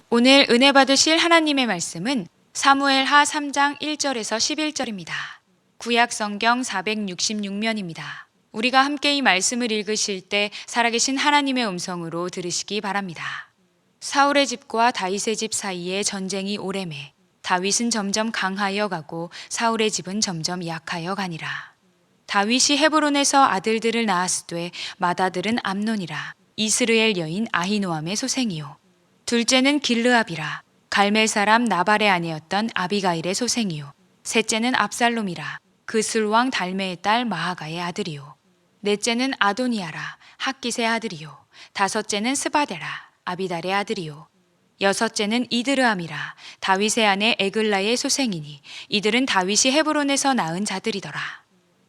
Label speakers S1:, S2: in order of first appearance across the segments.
S1: 오늘 은혜 받으실 하나님의 말씀은 사무엘하 3장 1절에서 11절입니다. 구약 성경 466면입니다. 우리가 함께 이 말씀을 읽으실 때 살아계신 하나님의 음성으로 들으시기 바랍니다. 사울의 집과 다윗의 집 사이에 전쟁이 오래매 다윗은 점점 강하여 가고 사울의 집은 점점 약하여 가니라. 다윗이 헤브론에서 아들들을 낳았으되 맏아들은 암논이라. 이스르엘 여인 아히노암의 소생이요. 둘째는 길르압이라. 갈멜 사람 나발의 아내였던 아비가일의 소생이요. 셋째는 압살롬이라. 그술왕 달메의 딸 마하가의 아들이요. 넷째는 아도니아라. 학깃의 아들이요. 다섯째는 스바데라. 아비달의 아들이요. 여섯째는 이드르암이라. 다윗의 아내 에글라의 소생이니 이들은 다윗이 헤브론에서 낳은 자들이더라.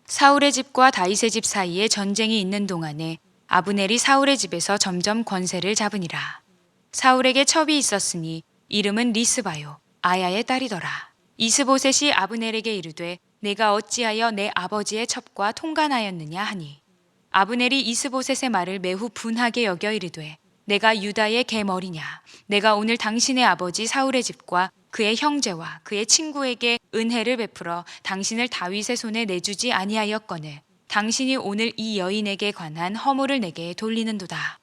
S1: 사울의 집과 다윗의 집 사이에 전쟁이 있는 동안에 아브넬이 사울의 집에서 점점 권세를 잡으니라. 사울에게 첩이 있었으니 이름은 리스바요 아야의 딸이더라. 이스보셋이 아브넬에게 이르되 내가 어찌하여 내 아버지의 첩과 통간하였느냐 하니 아브넬이 이스보셋의 말을 매우 분하게 여겨 이르되 내가 유다의 개머리냐. 내가 오늘 당신의 아버지 사울의 집과 그의 형제와 그의 친구에게 은혜를 베풀어 당신을 다윗의 손에 내주지 아니하였거늘 당신이 오늘 이 여인에게 관한 허물을 내게 돌리는도다.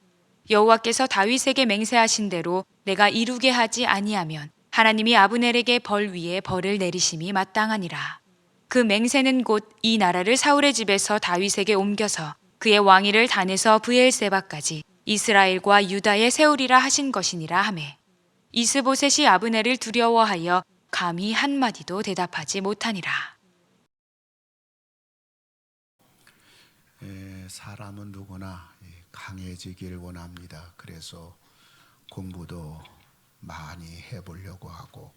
S1: 여호와께서 다윗에게 맹세하신 대로 내가 이루게 하지 아니하면 하나님이 아브넬에게 벌 위에 벌을 내리심이 마땅하니라. 그 맹세는 곧 이 나라를 사울의 집에서 다윗에게 옮겨서 그의 왕위를 단에서 브엘세바까지 이스라엘과 유다에 세우리라 하신 것이니라 하매 이스보셋이 아브넬을 두려워하여 감히 한마디도 대답하지 못하니라.
S2: 사람은 누구나 강해지길 원합니다. 그래서 공부도 많이 해보려고 하고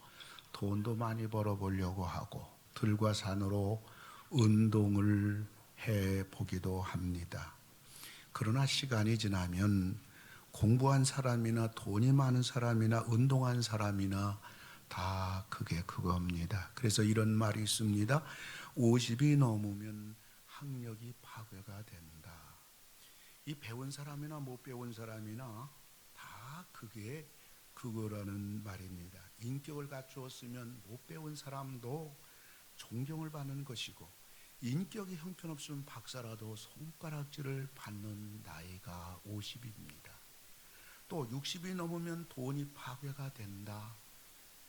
S2: 돈도 많이 벌어보려고 하고 들과 산으로 운동을 해보기도 합니다. 그러나 시간이 지나면 공부한 사람이나 돈이 많은 사람이나 운동한 사람이나 다 그겁니다. 그래서 이런 말이 있습니다. 50이 넘으면 학력이 파괴가 된다. 이 배운 사람이나 못 배운 사람이나 다 그거라는 말입니다. 인격을 갖추었으면 못 배운 사람도 존경을 받는 것이고 인격이 형편없으면 박사라도 손가락질을 받는 나이가 50입니다. 또 60이 넘으면 돈이 파괴가 된다.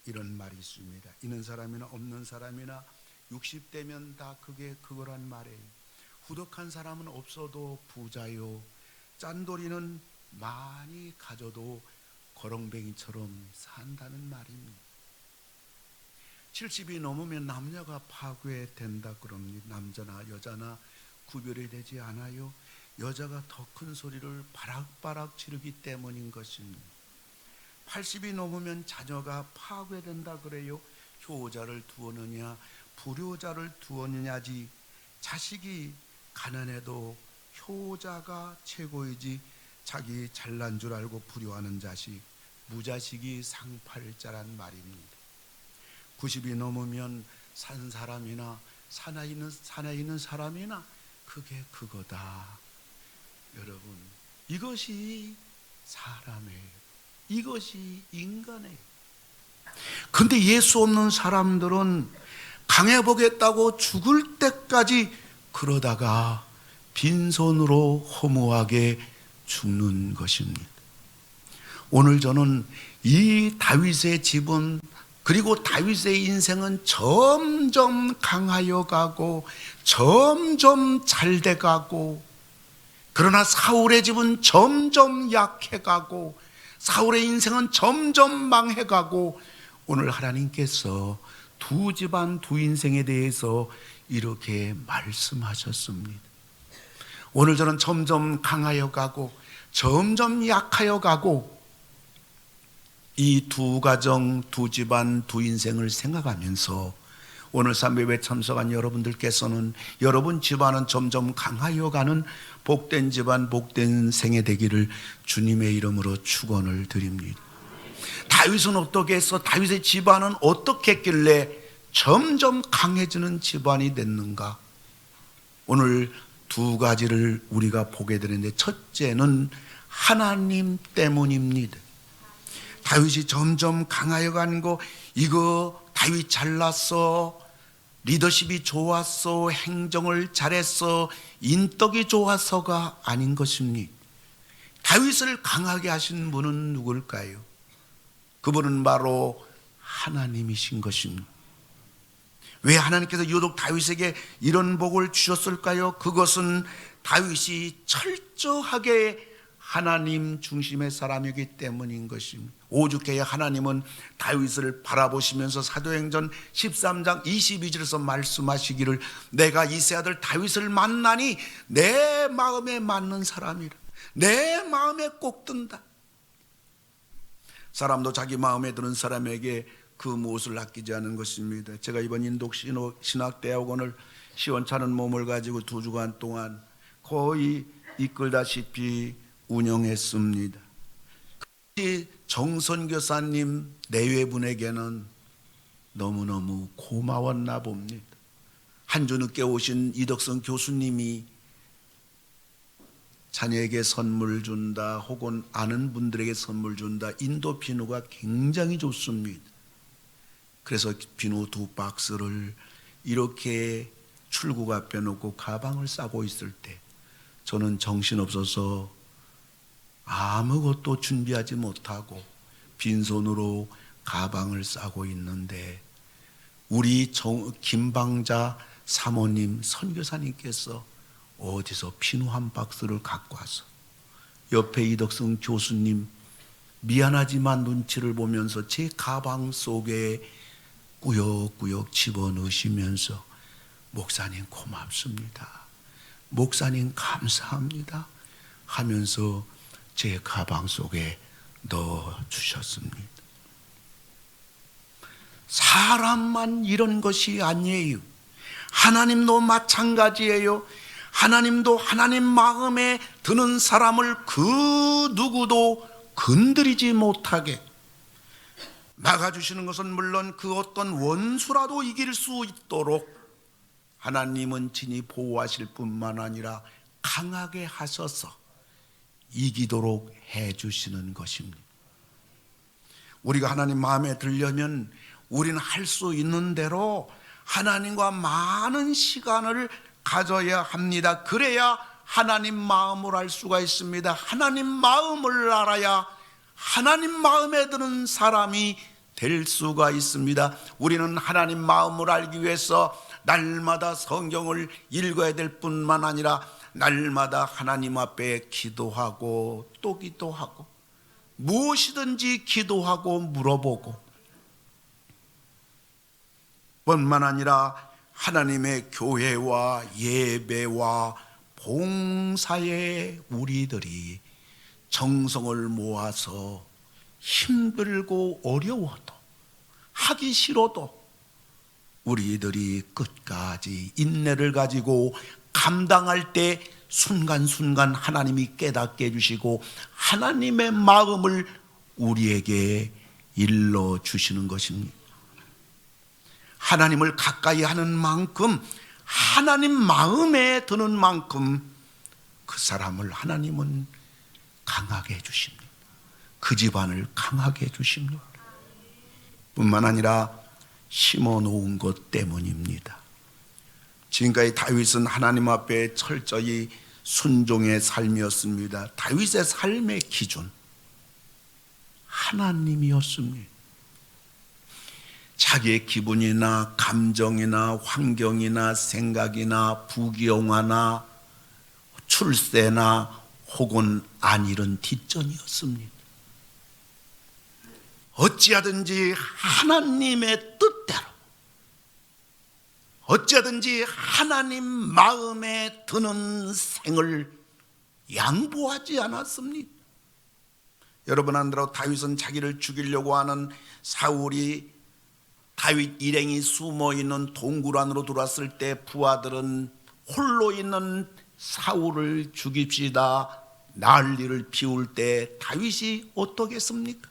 S2: 이런 말이 있습니다. 있는 사람이나 없는 사람이나 60대면 다 그거란 말이에요. 후덕한 사람은 없어도 부자요. 짠돌이는 많이 가져도 거렁뱅이처럼 산다는 말입니다. 70이 넘으면 남녀가 파괴된다 그럽니다. 남자나 여자나 구별이 되지 않아요. 여자가 더 큰 소리를 바락바락 지르기 때문인 것입니다. 80이 넘으면 자녀가 파괴된다 그래요. 효자를 두었느냐 불효자를 두었느냐지. 자식이 가난해도 효자가 최고이지 자기 잘난 줄 알고 불효하는 자식 무자식이 상팔자란 말입니다. 90이 넘으면 산 사람이나 산에 있는 사람이나 그거다. 여러분, 이것이 사람이에요. 이것이 인간이에요. 근데 예수 없는 사람들은 강해보겠다고 죽을 때까지 그러다가 빈손으로 허무하게 죽는 것입니다. 오늘 저는 이 다윗의 집은 그리고 다윗의 인생은 점점 강하여 가고 점점 잘돼 가고 그러나 사울의 집은 점점 약해 가고 사울의 인생은 점점 망해 가고 오늘 하나님께서 두 집안 두 인생에 대해서 이렇게 말씀하셨습니다. 오늘 저는 점점 강하여 가고 점점 약하여 가고 이 두 가정, 두 집안, 두 인생을 생각하면서 오늘 삼배에 참석한 여러분들께서는 여러분 집안은 점점 강하여 가는 복된 집안, 복된 생애 되기를 주님의 이름으로 축원을 드립니다. 다윗은 어떻게 해서 다윗의 집안은 어떻게 했길래 점점 강해지는 집안이 됐는가? 오늘 두 가지를 우리가 보게 되는데 첫째는 하나님 때문입니다. 다윗이 점점 강하여 가는 거, 이거 다윗 잘났어, 리더십이 좋았어, 행정을 잘했어, 인덕이 좋아서가 아닌 것입니다. 다윗을 강하게 하신 분은 누굴까요? 그분은 바로 하나님이신 것입니다. 왜 하나님께서 유독 다윗에게 이런 복을 주셨을까요? 그것은 다윗이 철저하게 하나님 중심의 사람이기 때문인 것입니다. 오죽해야 하나님은 다윗을 바라보시면서 사도행전 13장 22절에서 말씀하시기를, 내가 이세 아들 다윗을 만나니 내 마음에 맞는 사람이라, 내 마음에 꼭 든다. 사람도 자기 마음에 드는 사람에게 그 무엇을 아끼지 않은 것입니다. 제가 이번 인도 신학대학원을 시원찮은 몸을 가지고 2주간 동안 거의 이끌다시피 운영했습니다. 정선교사님 내외분에게는 너무너무 고마웠나 봅니다. 한 주 늦게 오신 이덕성 교수님이 자녀에게 선물 준다, 혹은 아는 분들에게 선물 준다, 인도 비누가 굉장히 좋습니다. 그래서 비누 2박스를 이렇게 출구 앞에 놓고 가방을 싸고 있을 때 저는 정신없어서 아무것도 준비하지 못하고 빈손으로 가방을 싸고 있는데, 우리 김방자 사모님 선교사님께서 어디서 비누 1박스를 갖고 와서 옆에 이덕성 교수님 미안하지만 눈치를 보면서 제 가방 속에 꾸역꾸역 집어넣으시면서, 목사님 고맙습니다, 목사님 감사합니다 하면서 제 가방 속에 넣어주셨습니다. 사람만 이런 것이 아니에요. 하나님도 마찬가지예요. 하나님도 하나님 마음에 드는 사람을 그 누구도 건드리지 못하게 막아주시는 것은 물론 그 어떤 원수라도 이길 수 있도록 하나님은 친히 보호하실 뿐만 아니라 강하게 하셔서 이기도록 해주시는 것입니다. 우리가 하나님 마음에 들려면 우리는 할 수 있는 대로 하나님과 많은 시간을 가져야 합니다. 그래야 하나님 마음을 알 수가 있습니다. 하나님 마음을 알아야 하나님 마음에 드는 사람이 될 수가 있습니다. 우리는 하나님 마음을 알기 위해서 날마다 성경을 읽어야 될 뿐만 아니라 날마다 하나님 앞에 기도하고 또 기도하고 무엇이든지 기도하고 물어보고, 뿐만 아니라 하나님의 교회와 예배와 봉사에 우리들이 정성을 모아서 힘들고 어려워도 하기 싫어도 우리들이 끝까지 인내를 가지고 감당할 때 순간순간 하나님이 깨닫게 해주시고 하나님의 마음을 우리에게 일러주시는 것입니다. 하나님을 가까이 하는 만큼, 하나님 마음에 드는 만큼 그 사람을 하나님은 강하게 해주십니다. 그 집안을 강하게 해주십니다. 뿐만 아니라 심어놓은 것 때문입니다. 지금까지 다윗은 하나님 앞에 철저히 순종의 삶이었습니다. 다윗의 삶의 기준 하나님이었습니다. 자기의 기분이나 감정이나 환경이나 생각이나 부귀영화나 출세나 혹은 안 이룬 뒷전이었습니다. 어찌하든지 하나님의 뜻대로, 어찌하든지 하나님 마음에 드는 생을 양보하지 않았습니다. 여러분 안들어 다윗은 자기를 죽이려고 하는 사울이 다윗 일행이 숨어있는 동굴 안으로 들어왔을 때 부하들은 홀로 있는 사울을 죽입시다 난리를 피울 때 다윗이 어떻게 했습니까?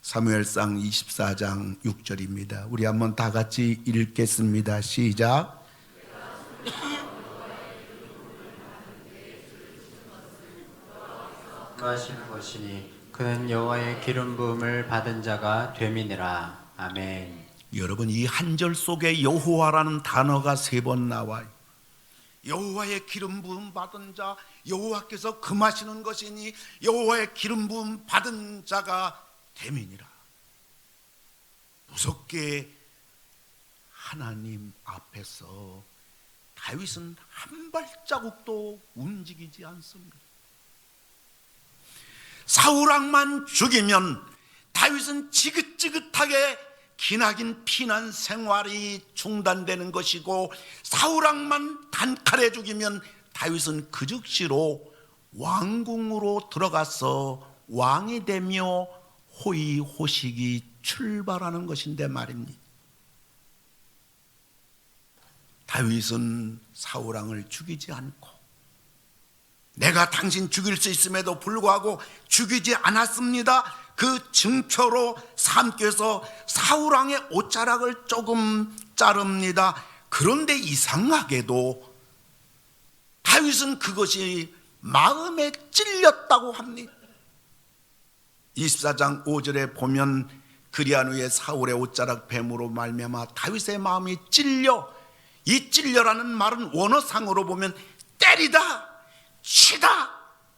S2: 사무엘상 24장 6절입니다. 우리 한번 다 같이 읽겠습니다. 시작.
S3: 하시는 것이니 그는 여호와의 기름 부음을 받은 자가 됨이니라. 아멘.
S2: 여러분, 이 한 절 속에 여호와라는 단어가 3번 나와요. 여호와의 기름 부음 받은 자, 여호와께서 금하시는 것이니 여호와의 기름 부음 받은 자가 됨이니라. 무섭게 하나님 앞에서 다윗은 한 발자국도 움직이지 않습니다. 사울왕만 죽이면 다윗은 지긋지긋하게 기나긴 피난 생활이 중단되는 것이고, 사울왕만 단칼에 죽이면 다윗은 그 즉시로 왕궁으로 들어가서 왕이 되며 호의호식이 출발하는 것인데 말입니다. 다윗은 사울왕을 죽이지 않고, 내가 당신 죽일 수 있음에도 불구하고 죽이지 않았습니다. 그 증표로 삼켜서 사울왕의 옷자락을 조금 자릅니다. 그런데 이상하게도 다윗은 그것이 마음에 찔렸다고 합니다. 24장 5절에 보면 그리한 후에 사울의 옷자락 뱀으로 말미암아 다윗의 마음이 찔려, 이 찔려라는 말은 원어상으로 보면 때리다, 치다,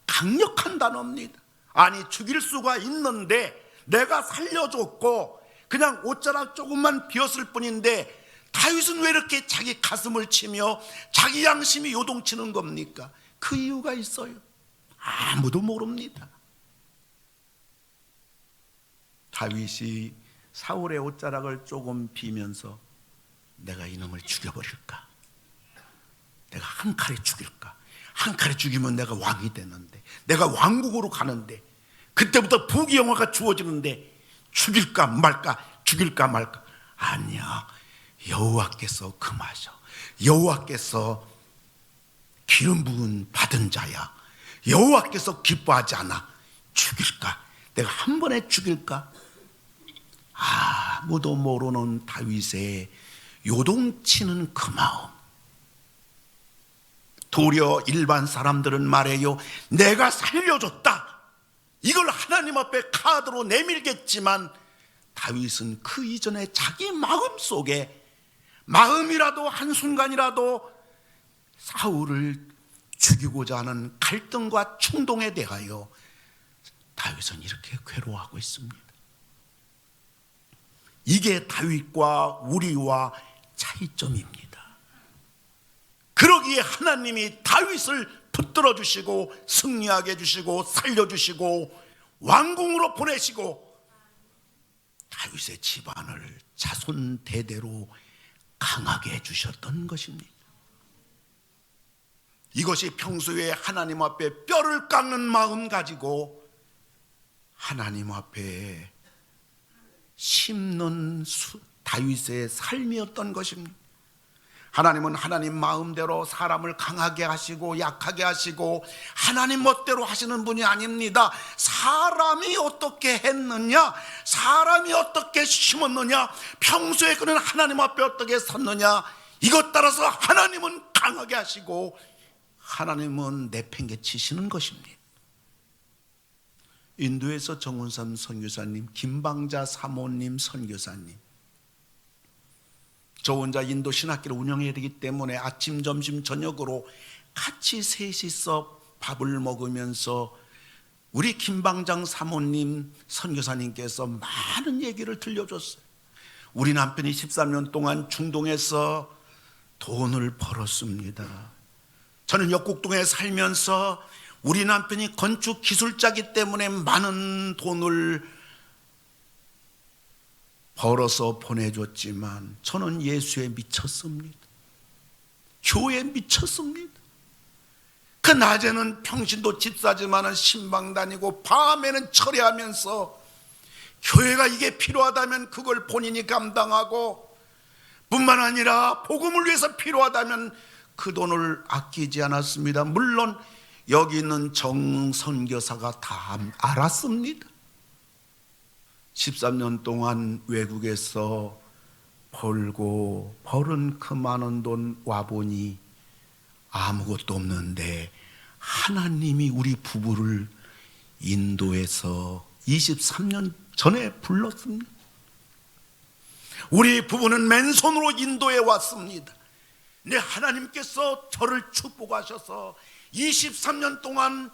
S2: 강력한 단어입니다. 아니, 죽일 수가 있는데 내가 살려줬고 그냥 옷자락 조금만 비었을 뿐인데 다윗은 왜 이렇게 자기 가슴을 치며 자기 양심이 요동치는 겁니까? 그 이유가 있어요. 아무도 모릅니다. 다윗이 사울의 옷자락을 조금 비면서 내가 이놈을 죽여버릴까? 내가 한 칼에 죽일까? 한 칼에 죽이면 내가 왕이 되는데, 내가 왕국으로 가는데, 그때부터 부귀영화가 주어지는데 죽일까 말까, 죽일까 말까. 아니야, 여호와께서 금하셔. 여호와께서 기름 부은 받은 자야. 여호와께서 기뻐하지 않아. 죽일까? 내가 한 번에 죽일까? 아무도 모르는 다윗의 요동치는 그 마음. 도리어 일반 사람들은 말해요, 내가 살려줬다, 이걸 하나님 앞에 카드로 내밀겠지만, 다윗은 그 이전에 자기 마음속에 마음이라도 한순간이라도 사울을 죽이고자 하는 갈등과 충동에 대하여 다윗은 이렇게 괴로워하고 있습니다. 이게 다윗과 우리와 차이점입니다. 그러기에 하나님이 다윗을 붙들어 주시고 승리하게 해주시고 살려주시고 왕궁으로 보내시고 다윗의 집안을 자손 대대로 강하게 해주셨던 것입니다. 이것이 평소에 하나님 앞에 뼈를 깎는 마음 가지고 하나님 앞에 심는 다윗의 삶이었던 것입니다. 하나님은 하나님 마음대로 사람을 강하게 하시고 약하게 하시고 하나님 멋대로 하시는 분이 아닙니다. 사람이 어떻게 했느냐, 사람이 어떻게 심었느냐, 평소에 그는 하나님 앞에 어떻게 섰느냐, 이것 따라서 하나님은 강하게 하시고 하나님은 내팽개치시는 것입니다. 인도에서 정운삼 선교사님, 김방자 사모님 선교사님, 저 혼자 인도 신학교를 운영해야 되기 때문에 아침, 점심, 저녁으로 같이 셋이서 밥을 먹으면서 우리 김방장 사모님 선교사님께서 많은 얘기를 들려줬어요. 우리 남편이 13년 동안 중동에서 돈을 벌었습니다. 저는 역곡동에 살면서 우리 남편이 건축 기술자이기 때문에 많은 돈을 벌어서 보내줬지만 저는 예수에 미쳤습니다. 교회에 미쳤습니다. 그 낮에는 평신도 집사지만은 신방 다니고 밤에는 철회하면서 교회가 이게 필요하다면 그걸 본인이 감당하고, 뿐만 아니라 복음을 위해서 필요하다면 그 돈을 아끼지 않았습니다. 물론 여기 있는 정 선교사가 다 알았습니다. 13년 동안 외국에서 벌은 그 많은 돈 와보니 아무것도 없는데 하나님이 우리 부부를 인도에서 23년 전에 불렀습니다. 우리 부부는 맨손으로 인도에 왔습니다. 근데 하나님께서 저를 축복하셔서 23년 동안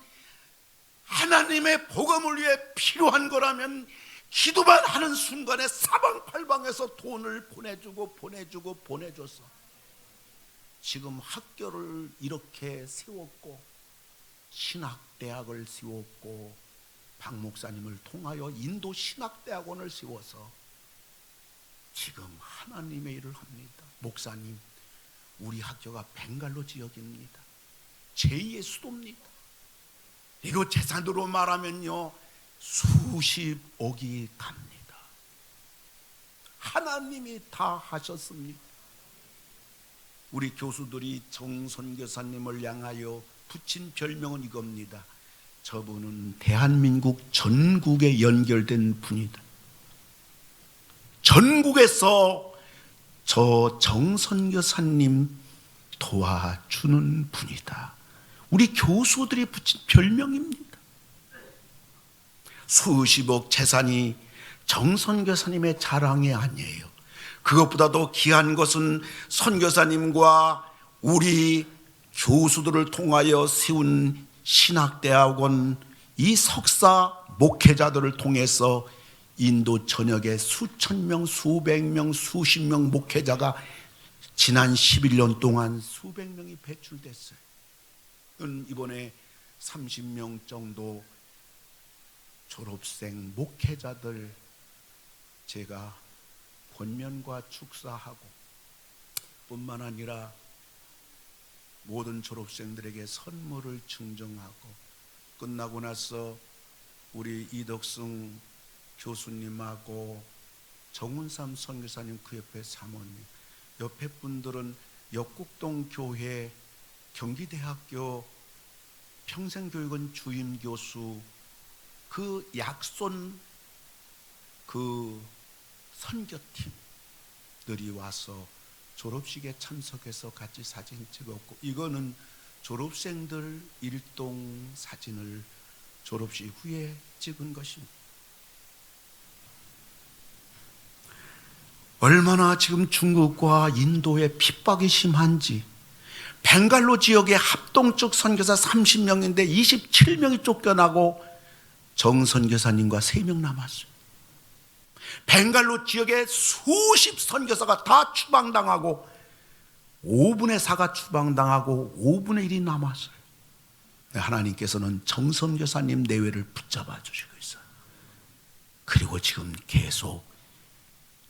S2: 하나님의 복음을 위해 필요한 거라면 기도만 하는 순간에 사방팔방에서 돈을 보내줘서 지금 학교를 이렇게 세웠고 신학대학을 세웠고 박 목사님을 통하여 인도 신학대학원을 세워서 지금 하나님의 일을 합니다. 목사님, 우리 학교가 벵갈로 지역입니다. 제2의 수도입니다. 이거 재산으로 말하면요 수십억이 갑니다. 하나님이 다 하셨습니다. 우리 교수들이 정선교사님을 향하여 붙인 별명은 이겁니다. 저분은 대한민국 전국에 연결된 분이다. 전국에서 저 정선교사님 도와주는 분이다. 우리 교수들이 붙인 별명입니다. 수십억 재산이 정선교사님의 자랑이 아니에요. 그것보다도 귀한 것은 선교사님과 우리 교수들을 통하여 세운 신학대학원, 이 석사 목회자들을 통해서 인도 전역에 수천 명, 수백 명, 수십 명 목회자가 지난 11년 동안 수백 명이 배출됐어요. 이번에 30명 정도 졸업생 목회자들 제가 권면과 축사하고 뿐만 아니라 모든 졸업생들에게 선물을 증정하고 끝나고 나서 우리 이덕승 교수님하고 정운삼 선교사님 그 옆에 사모님, 옆에 분들은 역국동 교회 경기대학교 평생교육원 주임교수 그 약손 그 선교팀들이 와서 졸업식에 참석해서 같이 사진 찍었고, 이거는 졸업생들 일동 사진을 졸업식 후에 찍은 것입니다. 얼마나 지금 중국과 인도의 핍박이 심한지, 벵갈로 지역의 합동적 선교사 30명인데 27명이 쫓겨나고 정선교사님과 3명 남았어요. 벵갈로 지역의 수십 선교사가 다 추방당하고 5분의 4가 추방당하고 5분의 1이 남았어요. 하나님께서는 정선교사님 내외를 붙잡아 주시고 있어요. 그리고 지금 계속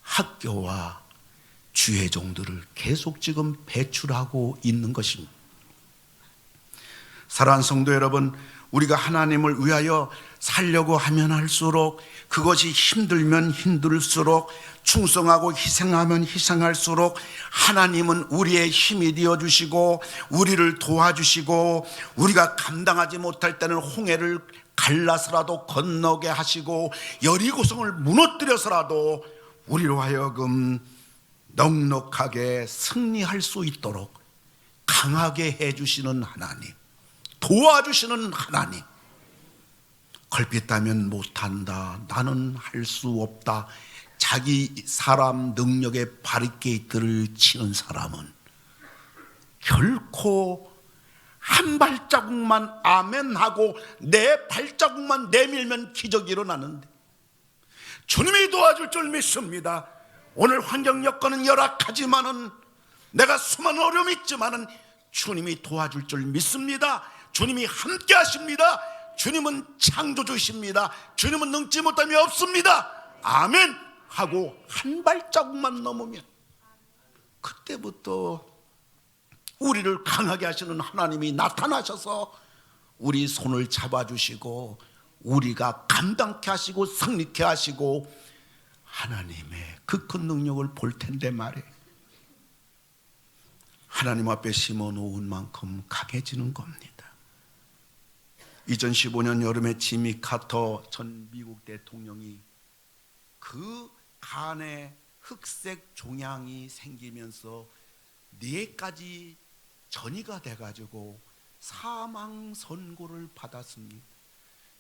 S2: 학교와 주회종들을 계속 지금 배출하고 있는 것입니다. 사랑하는 성도 여러분, 우리가 하나님을 위하여 살려고 하면 할수록, 그것이 힘들면 힘들수록, 충성하고 희생하면 희생할수록 하나님은 우리의 힘이 되어주시고 우리를 도와주시고, 우리가 감당하지 못할 때는 홍해를 갈라서라도 건너게 하시고 여리고성을 무너뜨려서라도 우리로 하여금 넉넉하게 승리할 수 있도록 강하게 해주시는 하나님, 도와주시는 하나님. 걸핏하면 못한다, 나는 할 수 없다, 자기 사람 능력의 바리케이트를 치는 사람은 결코 한 발자국만 아멘하고 내 발자국만 내밀면 기적이 일어나는데 주님이 도와줄 줄 믿습니다. 오늘 환경 여건은 열악하지만은, 내가 수많은 어려움이 있지만은 주님이 도와줄 줄 믿습니다. 주님이 함께 하십니다. 주님은 창조주십니다. 주님은 능지 못함이 없습니다. 아멘 하고 한 발자국만 넘으면 그때부터 우리를 강하게 하시는 하나님이 나타나셔서 우리 손을 잡아주시고 우리가 감당케 하시고 승리케 하시고 하나님의 그 큰 능력을 볼 텐데 말이에요. 하나님 앞에 심어놓은 만큼 강해지는 겁니다. 2015년 여름에 지미 카터 전 미국 대통령이 그 간에 흑색 종양이 생기면서 4가지 전이가 돼가지고 사망 선고를 받았습니다.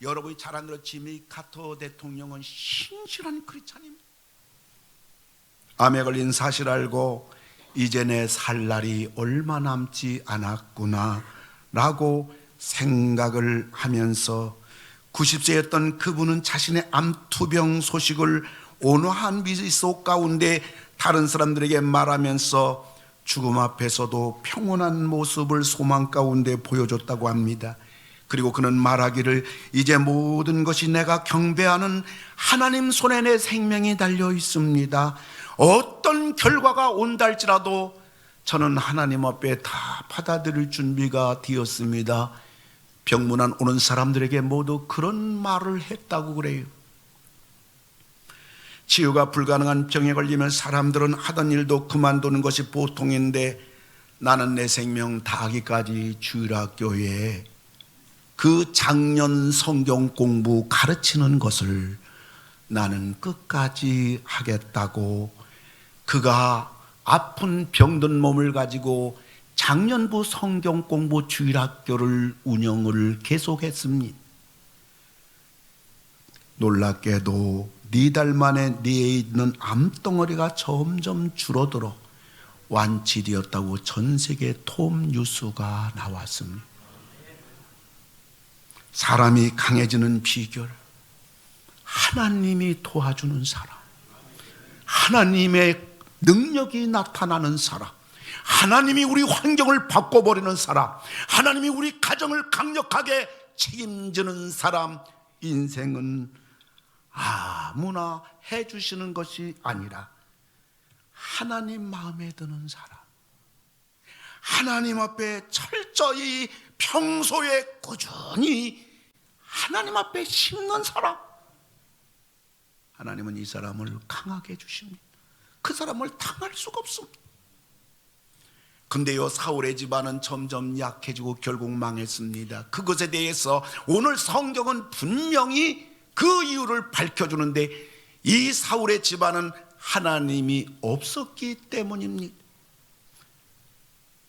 S2: 여러분이 잘 안 들어 지미 카터 대통령은 신실한 크리스찬입니다. 암에 걸린 사실 알고 이제 내 살 날이 얼마 남지 않았구나 라고 생각을 하면서 90세였던 그분은 자신의 암투병 소식을 온화한 미소 속 가운데 다른 사람들에게 말하면서 죽음 앞에서도 평온한 모습을 소망 가운데 보여줬다고 합니다. 그리고 그는 말하기를 이제 모든 것이 내가 경배하는 하나님 손에 내 생명이 달려 있습니다. 어떤 결과가 온다 할지라도 저는 하나님 앞에 다 받아들일 준비가 되었습니다. 병문안 오는 사람들에게 모두 그런 말을 했다고 그래요. 치유가 불가능한 병에 걸리면 사람들은 하던 일도 그만두는 것이 보통인데 나는 내 생명 다하기까지 주일학교에 그 작년 성경 공부 가르치는 것을 나는 끝까지 하겠다고 그가 아픈 병든 몸을 가지고 작년부 성경 공부 주일학교를 운영을 계속했습니다. 놀랍게도 4달 만에 뇌에 있는 암덩어리가 점점 줄어들어 완치되었다고 전 세계 톱 뉴스가 나왔습니다. 사람이 강해지는 비결, 하나님이 도와주는 사람, 하나님의 능력이 나타나는 사람, 하나님이 우리 환경을 바꿔버리는 사람, 하나님이 우리 가정을 강력하게 책임지는 사람. 인생은 아무나 해주시는 것이 아니라 하나님 마음에 드는 사람, 하나님 앞에 철저히 평소에 꾸준히 하나님 앞에 심는 사람, 하나님은 이 사람을 강하게 해주십니다. 그 사람을 당할 수가 없습니다. 근데요, 사울의 집안은 점점 약해지고 결국 망했습니다. 그것에 대해서 오늘 성경은 분명히 그 이유를 밝혀주는데 이 사울의 집안은 하나님이 없었기 때문입니다.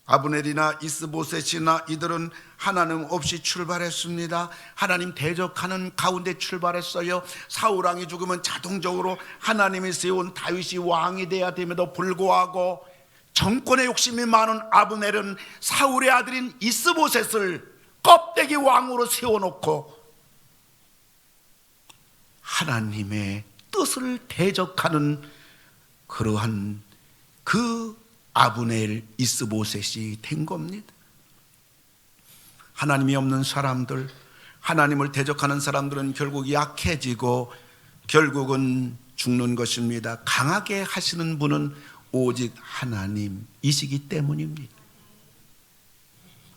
S2: 아브넬이나 이스보셋이나 이들은 하나님 없이 출발했습니다. 하나님 대적하는 가운데 출발했어요. 사울왕이 죽으면 자동적으로 하나님이 세운 다윗이 왕이 돼야 됨에도 불구하고 정권의 욕심이 많은 아브넬은 사울의 아들인 이스보셋을 껍데기 왕으로 세워놓고 하나님의 뜻을 대적하는 그러한 그 아브넬 이스보셋이 된 겁니다. 하나님이 없는 사람들, 하나님을 대적하는 사람들은 결국 약해지고 결국은 죽는 것입니다. 강하게 하시는 분은 오직 하나님이시기 때문입니다.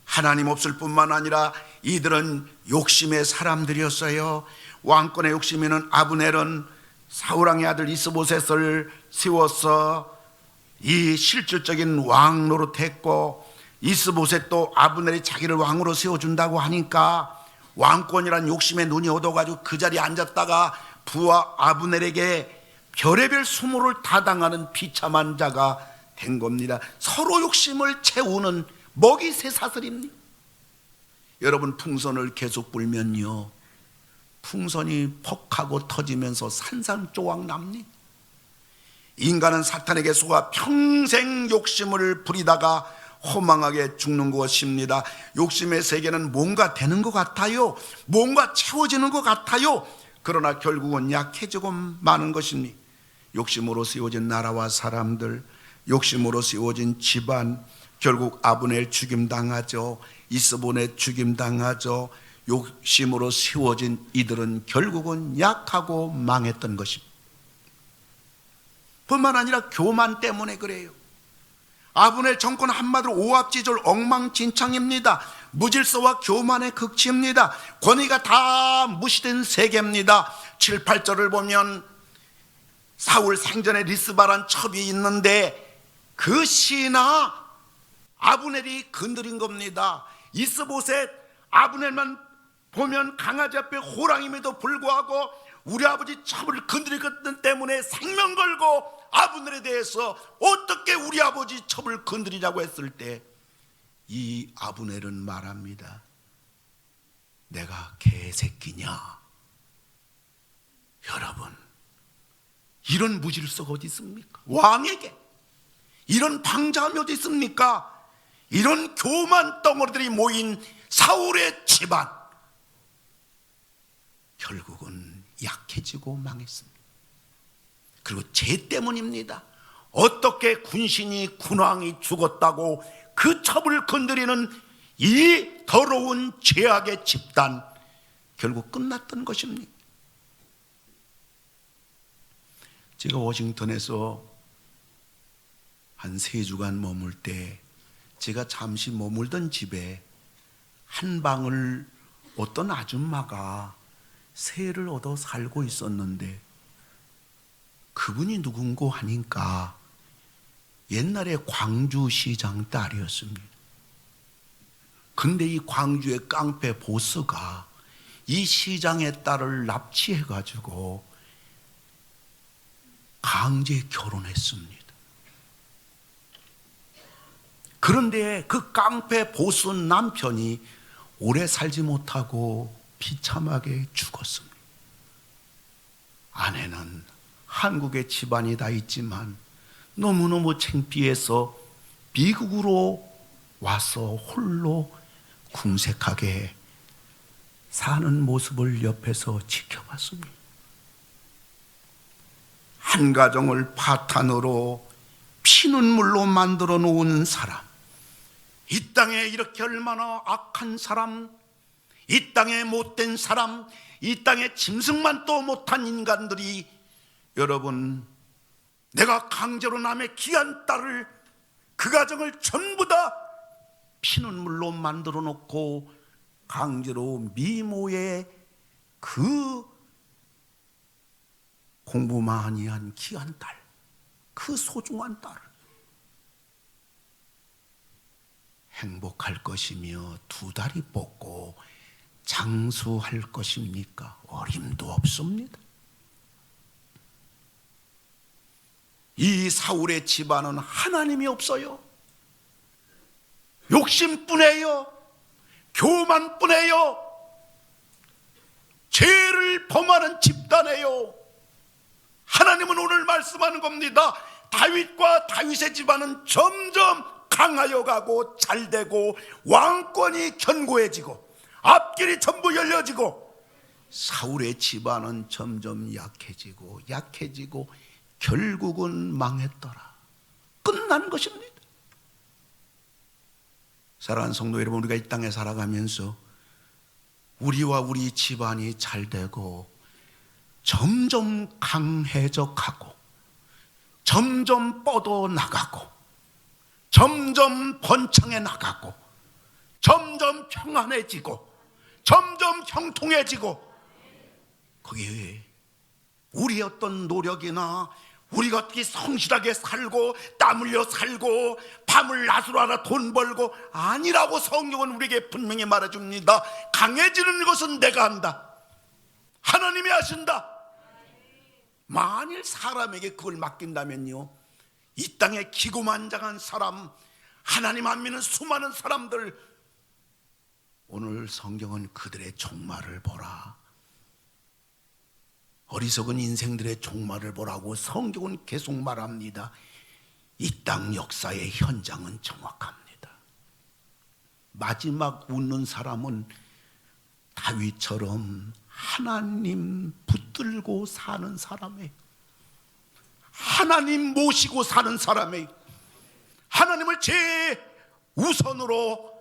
S2: 하나님 없을 뿐만 아니라 이들은 욕심의 사람들이었어요. 왕권의 욕심이 있는 아브넬은 사울왕의 아들 이스보셋을 세워서 이 실질적인 왕 노릇했고, 이스보셋도 아브넬이 자기를 왕으로 세워준다고 하니까 왕권이란 욕심에 눈이 어두워가지고 그 자리에 앉았다가 부하 아브넬에게 별의별 수모를 다당하는 비참한 자가 된 겁니다. 서로 욕심을 채우는 먹이 새사슬입니다. 여러분, 풍선을 계속 불면요, 풍선이 퍽하고 터지면서 산산조각 납니다. 인간은 사탄에게 속아 평생 욕심을 부리다가 허망하게 죽는 것입니다. 욕심의 세계는 뭔가 되는 것 같아요. 뭔가 채워지는 것 같아요. 그러나 결국은 약해지고 마는 것입니다. 욕심으로 세워진 나라와 사람들, 욕심으로 세워진 집안, 결국 아브넬 죽임당하죠. 이스보셋 죽임당하죠. 욕심으로 세워진 이들은 결국은 약하고 망했던 것입니다. 뿐만 아니라 교만 때문에 그래요. 아브넬 정권 한마디로 오합지졸 엉망진창입니다. 무질서와 교만의 극치입니다. 권위가 다 무시된 세계입니다. 7, 8절을 보면 사울 생전에 리스바란 첩이 있는데 그 시나 아브넬이 건드린 겁니다. 이스보셋 아브넬만 보면 강아지 앞에 호랑임에도 불구하고 우리 아버지 첩을 건드렸기 때문에 생명 걸고 아브넬에 대해서 어떻게 우리 아버지 첩을 건드리자고 했을 때 이 아브넬은 말합니다. 내가 개새끼냐? 여러분, 이런 무질서가 어디 있습니까? 왕에게 이런 방자함이 어디 있습니까? 이런 교만 덩어리들이 모인 사울의 집안, 결국은 약해지고 망했습니다. 그리고 죄 때문입니다. 어떻게 군신이 군왕이 죽었다고 그 첩을 건드리는 이 더러운 죄악의 집단, 결국 끝났던 것입니다. 제가 워싱턴에서 한 3주간 머물 때 제가 잠시 머물던 집에 한 방을 어떤 아줌마가 새를 얻어 살고 있었는데, 그분이 누군고 하니까 옛날에 광주시장 딸이었습니다. 근데 이 광주의 깡패 보스가 이 시장의 딸을 납치해가지고 강제 결혼했습니다. 그런데 그 깡패 보스 남편이 오래 살지 못하고 비참하게 죽었습니다. 아내는 한국에 집안이 다 있지만 너무너무 창피해서 미국으로 와서 홀로 궁색하게 사는 모습을 옆에서 지켜봤습니다. 한 가정을 파탄으로 피눈물로 만들어 놓은 사람, 이 땅에 이렇게 얼마나 악한 사람, 이 땅에 못된 사람, 이 땅에 짐승만도 못한 인간들이, 여러분, 내가 강제로 남의 귀한 딸을, 그 가정을 전부 다 피눈물로 만들어 놓고 강제로 미모의 그 공부 많이 한 귀한 딸, 그 소중한 딸을 행복할 것이며 두 다리 뻗고 장수할 것입니까? 어림도 없습니다. 이 사울의 집안은 하나님이 없어요. 욕심뿐이에요. 교만뿐이에요. 죄를 범하는 집단이에요. 하나님은 오늘 말씀하는 겁니다. 다윗과 다윗의 집안은 점점 강하여 가고 잘되고 왕권이 견고해지고 앞길이 전부 열려지고, 사울의 집안은 점점 약해지고 약해지고 결국은 망했더라. 끝난 것입니다. 사랑하는 성도 여러분, 우리가 이 땅에 살아가면서 우리와 우리 집안이 잘되고 점점 강해져 가고 점점 뻗어 나가고 점점 번창해 나가고 점점 평안해지고 점점 형통해지고, 거기에 우리의 어떤 노력이나 우리가 어떻게 성실하게 살고 땀 흘려 살고 밤을 낮으로 하나 돈 벌고 아니라고 성경은 우리에게 분명히 말해줍니다. 강해지는 것은 내가 한다. 하나님이 하신다. 만일 사람에게 그걸 맡긴다면요, 이 땅에 기고만장한 사람, 하나님 안 믿는 수많은 사람들, 오늘 성경은 그들의 종말을 보라, 어리석은 인생들의 종말을 보라고 성경은 계속 말합니다. 이 땅 역사의 현장은 정확합니다. 마지막 웃는 사람은 다윗처럼 하나님 붙들고 사는 사람이에요. 하나님 모시고 사는 사람이에요. 하나님을 제우선으로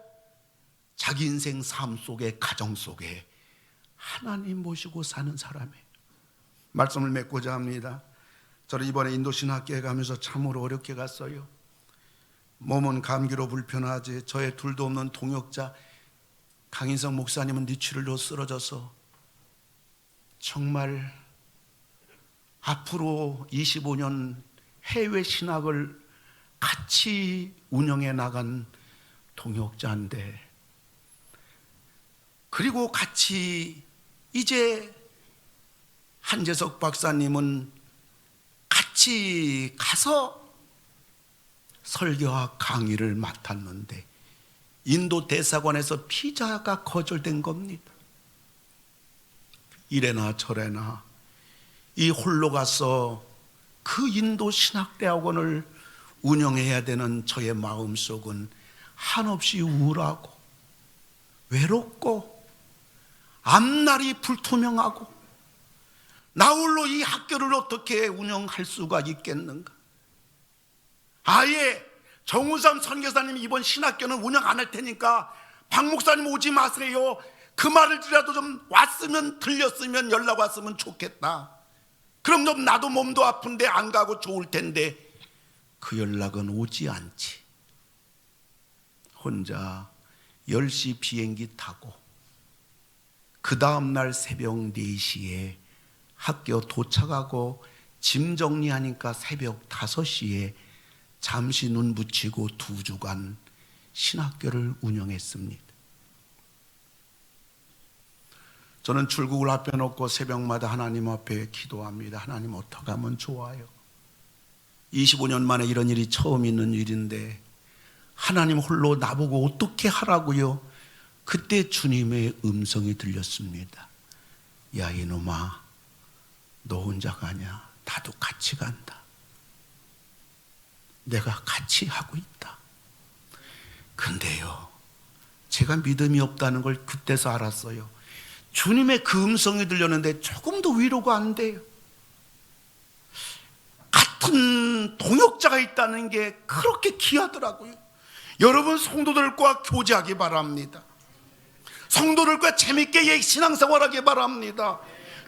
S2: 자기 인생 삶 속에, 가정 속에 하나님 모시고 사는 사람이에요. 말씀을 맺고자 합니다. 저는 이번에 인도신학교에 가면서 참으로 어렵게 갔어요. 몸은 감기로 불편하지 저의 둘도 없는 동역자 강인성 목사님은 뇌출혈로 쓰러져서 정말 앞으로 25년 해외 신학을 같이 운영해 나간 동역자인데, 그리고 같이 이제 한재석 박사님은 같이 가서 설교와 강의를 맡았는데 인도 대사관에서 비자가 거절된 겁니다. 이래나 저래나 이 홀로 가서 그 인도 신학대학원을 운영해야 되는 저의 마음속은 한없이 우울하고 외롭고 앞날이 불투명하고 나 홀로 이 학교를 어떻게 운영할 수가 있겠는가? 아예 정운삼 선교사님이 이번 신학교는 운영 안 할 테니까 박 목사님 오지 마세요. 그 말을이라도 좀 왔으면 들렸으면 연락 왔으면 좋겠다. 그럼 좀 나도 몸도 아픈데 안 가고 좋을 텐데 그 연락은 오지 않지. 혼자 10시 비행기 타고 그 다음날 새벽 4시에 학교 도착하고 짐 정리하니까 새벽 5시에 잠시 눈 붙이고 2주간 신학교를 운영했습니다. 저는 출국을 앞에 놓고 새벽마다 하나님 앞에 기도합니다. 하나님 어떻게 하면 좋아요? 25년 만에 이런 일이 처음 있는 일인데 하나님 홀로 나보고 어떻게 하라고요? 그때 주님의 음성이 들렸습니다. 야 이놈아, 너 혼자 가냐? 나도 같이 간다. 내가 같이 하고 있다. 근데요, 제가 믿음이 없다는 걸 그때서 알았어요. 주님의 그 음성이 들렸는데 조금도 위로가 안 돼요. 같은 동역자가 있다는 게 그렇게 귀하더라고요. 여러분 성도들과 교제하기 바랍니다. 성도들과 재밌게 신앙생활하기 바랍니다.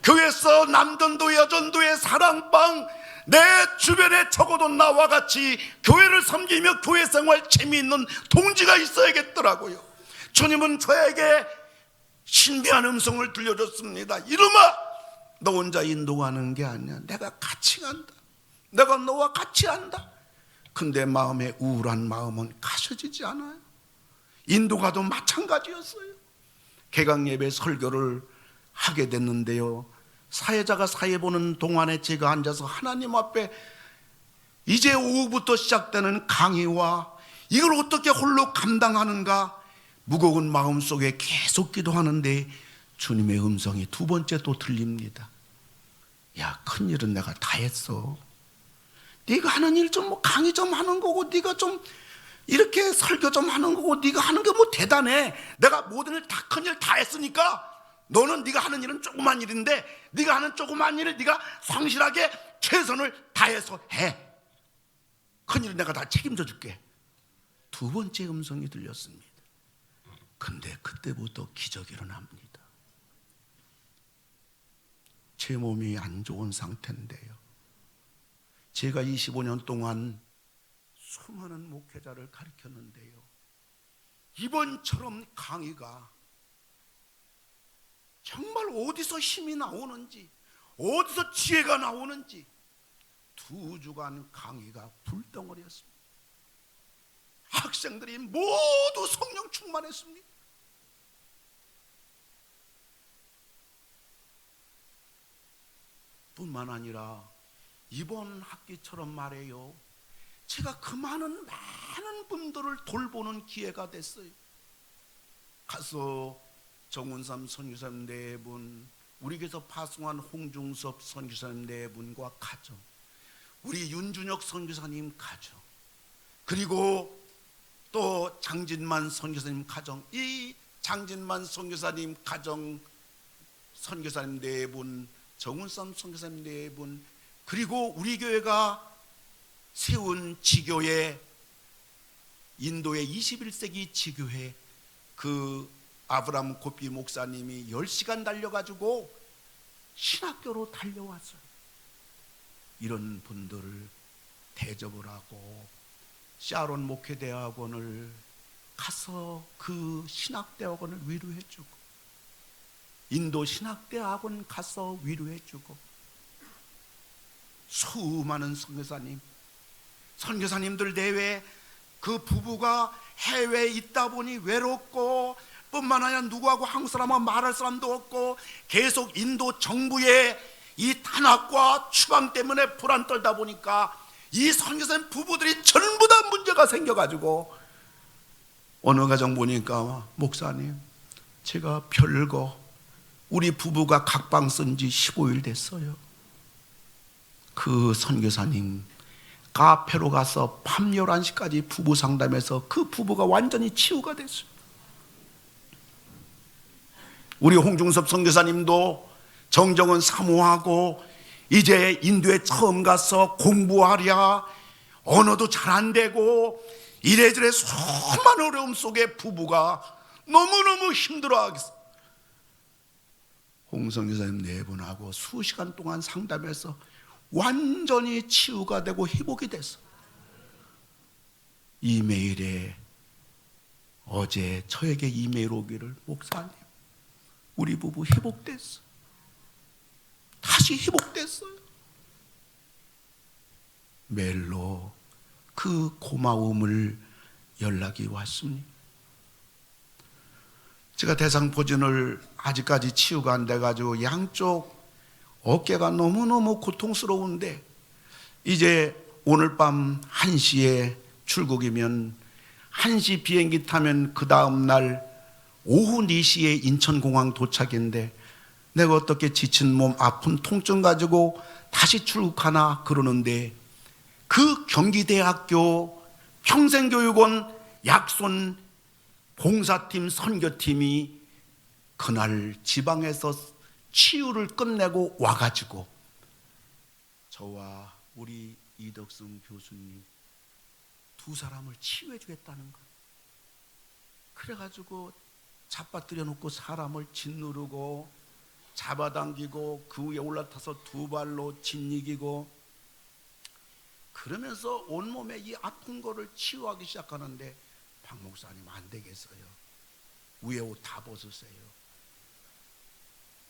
S2: 교회에서 남전도회 여전도회 사랑방 내 주변에 적어도 나와 같이 교회를 섬기며 교회생활 재미있는 동지가 있어야겠더라고요. 주님은 저에게 신비한 음성을 들려줬습니다. 이놈아, 너 혼자 인도가는 게 아니야. 내가 같이 간다. 내가 너와 같이 한다. 근데 마음의 우울한 마음은 가셔지지 않아요. 인도가도 마찬가지였어요. 개강예배 설교를 하게 됐는데요, 사회자가 사회 보는 동안에 제가 앉아서 하나님 앞에 이제 오후부터 시작되는 강의와 이걸 어떻게 홀로 감당하는가 무거운 마음속에 계속 기도하는데 주님의 음성이 2번째 또 들립니다. 야, 큰일은 내가 다 했어. 네가 하는 일 좀 뭐 강의 좀 하는 거고 네가 좀 이렇게 설교 좀 하는 거고 네가 하는 게 뭐 대단해. 내가 모든 일 다 큰일 다 했으니까 너는 네가 하는 일은 조그만 일인데 네가 하는 조그만 일을 네가 성실하게 최선을 다해서 해. 큰일은 내가 다 책임져 줄게. 2번째 음성이 들렸습니다. 근데 그때부터 기적이 일어납니다. 제 몸이 안 좋은 상태인데요, 제가 25년 동안 수많은 목회자를 가르쳤는데요, 이번처럼 강의가 정말 어디서 힘이 나오는지 어디서 지혜가 나오는지 2주간 강의가 불덩어리였습니다. 학생들이 모두 성령 충만했습니다. 뿐만 아니라 이번 학기처럼 말해요, 제가 그 많은 분들을 돌보는 기회가 됐어요. 가서 정운삼 선교사님 4분, 우리 교회에서 파송한 홍중섭 선교사님 4분과 가정, 우리 윤준혁 선교사님 가정, 그리고 또 장진만 선교사님 가정, 이 장진만 선교사님 가정 선교사님 4분, 정운삼 선교사님 4분, 그리고 우리 교회가 세운 지교회, 인도의 21세기 지교회 그 아브라함 고피 목사님이 10시간 달려가지고 신학교로 달려왔어요. 이런 분들을 대접을 하고 샤론 목회대학원을 가서 그 신학대학원을 위로해주고, 인도 신학대학원 가서 위로해주고, 수많은 선교사님들 내외 그 부부가 해외에 있다 보니 외롭고, 뿐만 아니라 누구하고 한국 사람하고 말할 사람도 없고 계속 인도 정부의 이 탄압과 추방 때문에 불안 떨다 보니까 이 선교사님 부부들이 전부 다 문제가 생겨가지고 어느 가정 보니까 목사님, 제가 별거 우리 부부가 각방 쓴 지 15일 됐어요. 그 선교사님 카페로 가서 밤 11시까지 부부 상담해서 그 부부가 완전히 치유가 됐어요. 우리 홍중섭 선교사님도 정정은 사모하고 이제 인도에 처음 가서 공부하랴, 언어도 잘 안 되고 이래저래 수많은 어려움 속에 부부가 너무너무 힘들어하겠어. 홍 선교사님 4분하고 수시간 동안 상담해서 완전히 치유가 되고 회복이 됐어. 이메일에 어제 저에게 이메일 오기를, 목사님 우리 부부 회복됐어. 다시 회복됐어요. 메일로 그 고마움을 연락이 왔습니다. 제가 대상포진을 아직까지 치유가 안 돼가지고 양쪽 어깨가 너무너무 고통스러운데, 이제 오늘 밤 1시에 출국이면 1시 비행기 타면 그 다음날 오후 4시에 인천공항 도착인데, 내가 어떻게 지친 몸, 아픈 통증 가지고 다시 출국하나 그러는데, 그 경기대학교 평생교육원 약손 봉사팀 선교팀이 그날 지방에서 치유를 끝내고 와가지고 저와 우리 이덕승 교수님 2사람을 치유해 주겠다는 거예요. 그래가지고 잡아뜨려 놓고 사람을 짓누르고 잡아당기고 그 위에 올라타서 2발로 짓이기고 그러면서 온몸에 이 아픈 거를 치유하기 시작하는데, 박 목사님 안 되겠어요. 위에 옷 다 벗으세요.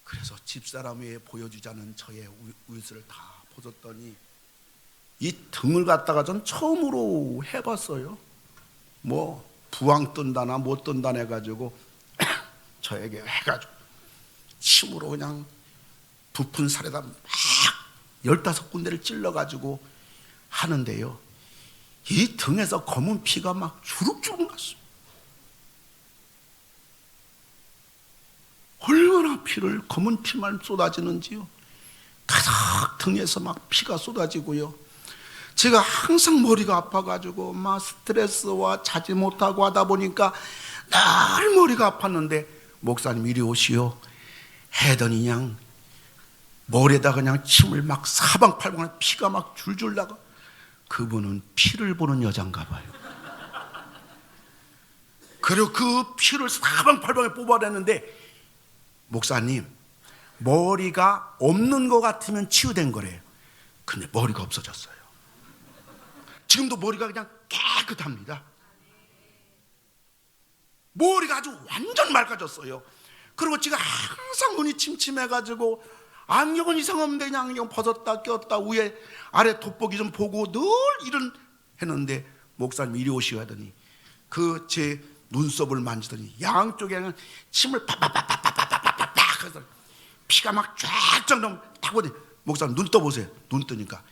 S2: 그래서 집사람 위에 보여주자는 저의 옷을 다 벗었더니 이 등을 갖다가 전 처음으로 해봤어요. 뭐 부항 뜬다나 못 뜬다나 해가지고 저에게 해가지고 침으로 그냥 부푼 살에다 막 15군데를 찔러가지고 하는데요, 이 등에서 검은 피가 막 주룩주룩 났어요. 얼마나 피를, 검은 피만 쏟아지는지요. 가득 등에서 막 피가 쏟아지고요. 제가 항상 머리가 아파가지고 막 스트레스와 자지 못하고 하다 보니까 늘 머리가 아팠는데, 목사님 이리 오시오 해더니 그냥 머리에다 그냥 침을 막 사방팔방에 피가 막 줄줄 나가. 그분은 피를 보는 여잔가 봐요. 그리고 그 피를 사방팔방에 뽑아내는데, 목사님 머리가 없는 것 같으면 치유된 거래요. 근데 머리가 없어졌어요. 지금도 머리가 그냥 깨끗합니다. 머리가 아주 완전 맑아졌어요. 그리고 제가 항상 눈이 침침해가지고 안경은 이상없는데 그냥 안경 벗었다 꼈다 위에 아래 돋보기 좀 보고 늘 이런 했는데, 목사님 이리 오시오 하더니 그 제 눈썹을 만지더니 양쪽에 그냥 침을 팍팍팍팍팍팍팍 해서 피가 막 쫙쫙 나오면 딱 보니, 목사님 눈 떠보세요. 눈 뜨니까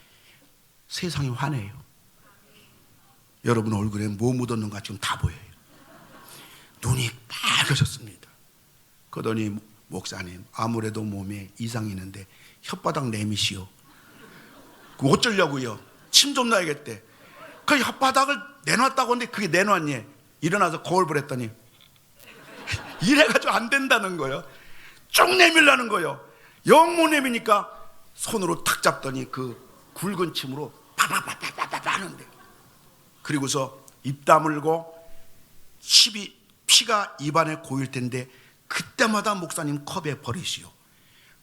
S2: 세상이 환해요. 여러분 얼굴에 뭐 묻었는가 지금 다 보여요. 눈이 빨개졌습니다. 그러더니 목사님 아무래도 몸에 이상이 있는데 혓바닥 내미시오. 어쩌려고요? 침 좀 놔야겠대. 그 혓바닥을 내놨다고 하는데 그게 내놨니? 일어나서 거울 보랬더니 이래가지고 안 된다는 거예요. 쭉 내밀라는 거예요. 영 못 내미니까 손으로 탁 잡더니 그 굵은 침으로 파파파파파파 하는데, 그리고서 입 다물고 피가 입안에 고일 텐데 그때마다 목사님 컵에 버리시오.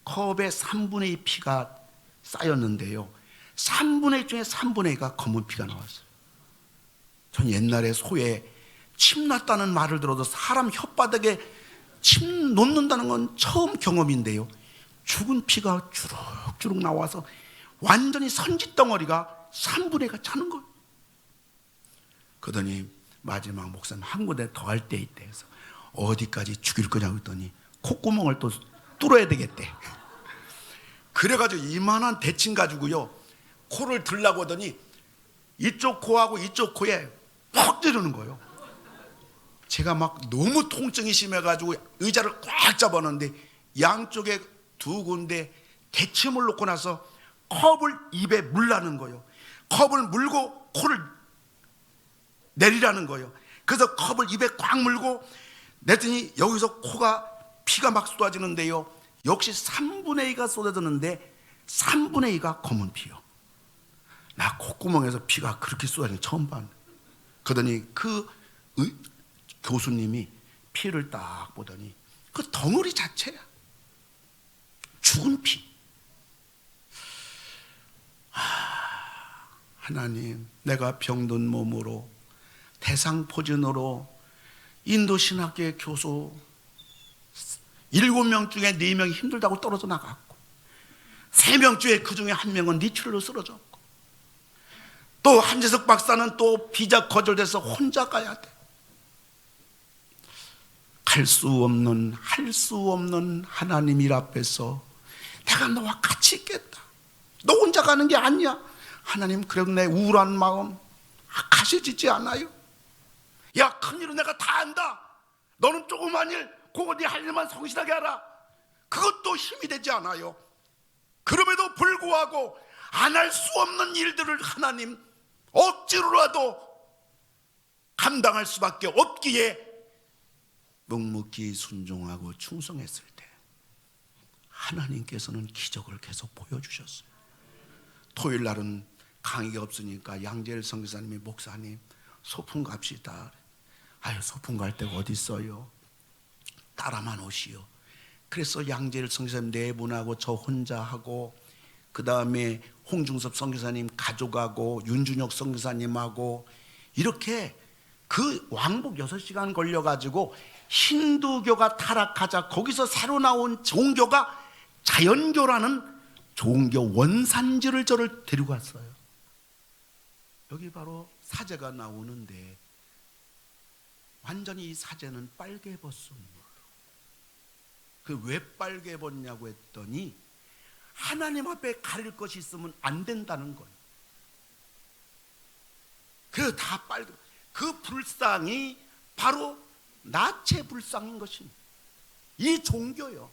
S2: 컵에 3분의 2 피가 쌓였는데요, 3분의 2 중에 3분의 2가 검은 피가 나왔어요. 전 옛날에 소에 침 났다는 말을 들어도 사람 혓바닥에 침 놓는다는 건 처음 경험인데요, 죽은 피가 주룩주룩 나와서 완전히 선짓덩어리가 3분의 2가 차는 거예요. 그러더니 마지막 목사님 한 군데 더 할 때 있대 해서 어디까지 죽일 거냐고 했더니 콧구멍을 또 뚫어야 되겠대. 그래가지고 이만한 대칭 가지고요 코를 들라고 하더니 이쪽 코하고 이쪽 코에 퍽 찌르는 거예요. 제가 막 너무 통증이 심해가지고 의자를 꽉 잡았는데 양쪽에 두 군데 대침을 놓고 나서 컵을 입에 물라는 거예요. 컵을 물고 코를 내리라는 거예요. 그래서 컵을 입에 꽉 물고 냈더니 여기서 코가 피가 막 쏟아지는데요, 역시 3분의 2가 쏟아졌는데 3분의 2가 검은 피요. 나 콧구멍에서 피가 그렇게 쏟아지는 거 처음 봤는데, 그러더니 그 교수님이 피를 딱 보더니 그 덩어리 자체야, 죽은 피. 하나님, 내가 병든 몸으로 대상포진으로 인도 신학교의 교수 7명 중에 4명이 힘들다고 떨어져 나갔고, 3명 중에 그 중에 1명은 뇌출혈로 쓰러졌고, 또 한재석 박사는 또 비자 거절돼서 혼자 가야 돼. 갈 수 없는, 할 수 없는 하나님 일 앞에서 내가 너와 같이 있겠다, 너 혼자 가는 게 아니야. 하나님, 그래도 내 우울한 마음 가시지지 않아요? 야, 큰일은 내가 다 안다. 너는 조그만 일, 그거 네 할 일만 성실하게 하라. 그것도 힘이 되지 않아요? 그럼에도 불구하고 안 할 수 없는 일들을 하나님 억지로라도 감당할 수밖에 없기에 묵묵히 순종하고 충성했을 때 하나님께서는 기적을 계속 보여주셨어요. 토요일 날은 강의가 없으니까 양재일 선교사님이, 목사님 소풍 갑시다. 아유, 소풍 갈 데가 어디 있어요? 따라만 오시오. 그래서 양재일 선교사님 4분하고 저 혼자 하고, 그 다음에 홍중섭 선교사님 가족하고 윤준혁 선교사님하고 이렇게 그 왕복 6시간 걸려가지고 힌두교가 타락하자 거기서 새로 나온 종교가 자연교라는 종교 원산지를 저를 데리고 갔어요. 여기 바로 사제가 나오는데 완전히 이 사제는 빨개 벗은 물로. 그 왜 빨개 벗냐고 했더니 하나님 앞에 가릴 것이 있으면 안 된다는 거예요. 그 다 빨개. 그 불상이 바로 나체 불상인 것입니다. 이 종교요.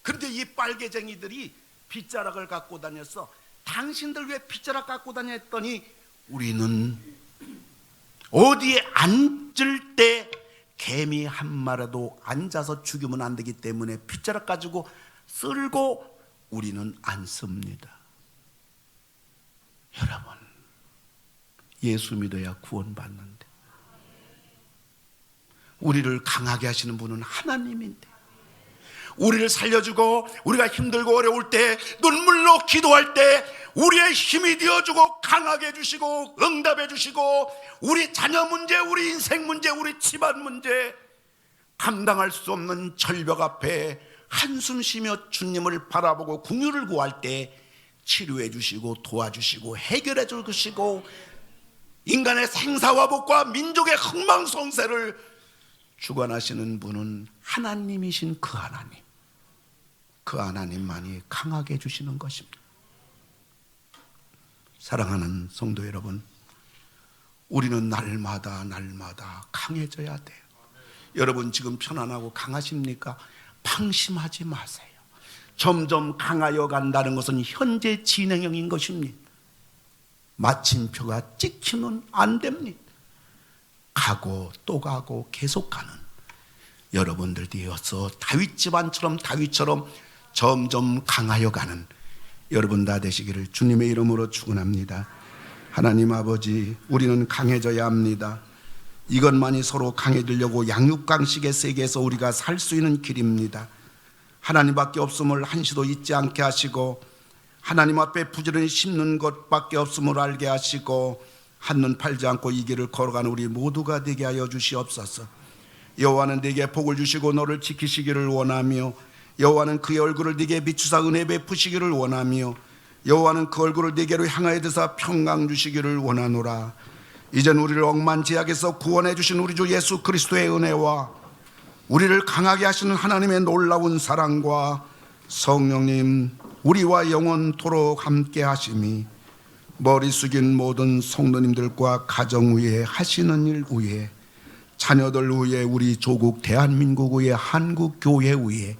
S2: 그런데 이 빨개쟁이들이 빗자락을 갖고 다녔어. 당신들 왜 빗자락 갖고 다녔더니 우리는 어디에 앉을 때 개미 한 마리도 앉아서 죽이면 안 되기 때문에 빗자락 가지고 쓸고 우리는 안 씁니다. 여러분, 예수 믿어야 구원받는데, 우리를 강하게 하시는 분은 하나님인데, 우리를 살려주고 우리가 힘들고 어려울 때 눈물로 기도할 때 우리의 힘이 되어주고 강하게 해주시고 응답해 주시고, 우리 자녀 문제, 우리 인생 문제, 우리 집안 문제, 감당할 수 없는 절벽 앞에 한숨 쉬며 주님을 바라보고 긍휼을 구할 때 치료해 주시고 도와주시고 해결해 주시고, 인간의 생사화복과 민족의 흥망성쇠를 주관하시는 분은 하나님이신 그 하나님, 그 하나님만이 강하게 해주시는 것입니다. 사랑하는 성도 여러분, 우리는 날마다 강해져야 돼요. 여러분 지금 편안하고 강하십니까? 방심하지 마세요. 점점 강하여 간다는 것은 현재 진행형인 것입니다. 마침표가 찍히면 안 됩니다. 가고 또 가고 계속 가는 여러분들 되어서 다윗 집안처럼, 다윗처럼 점점 강하여 가는 여러분 다 되시기를 주님의 이름으로 축원합니다. 하나님 아버지, 우리는 강해져야 합니다. 이것만이 서로 강해지려고 양육강식의 세계에서 우리가 살 수 있는 길입니다. 하나님밖에 없음을 한시도 잊지 않게 하시고, 하나님 앞에 부지런히 심는 것밖에 없음을 알게 하시고, 한눈 팔지 않고 이 길을 걸어가는 우리 모두가 되게 하여 주시옵소서. 여호와는 네게 복을 주시고 너를 지키시기를 원하며, 여호와는 그의 얼굴을 네게 비추사 은혜 베푸시기를 원하며, 여호와는 그 얼굴을 네게로 향하여 드사 평강 주시기를 원하노라. 이젠 우리를 억만 제약에서 구원해 주신 우리 주 예수 그리스도의 은혜와 우리를 강하게 하시는 하나님의 놀라운 사랑과 성령님 우리와 영원토록 함께 하심이 머리 숙인 모든 성도님들과 가정 위에 하시는 일 위에, 자녀들 위에, 우리 조국 대한민국 위에, 한국 교회 위에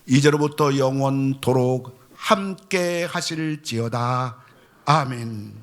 S2: 이제로부터 영원토록 함께 하실지어다. 아멘.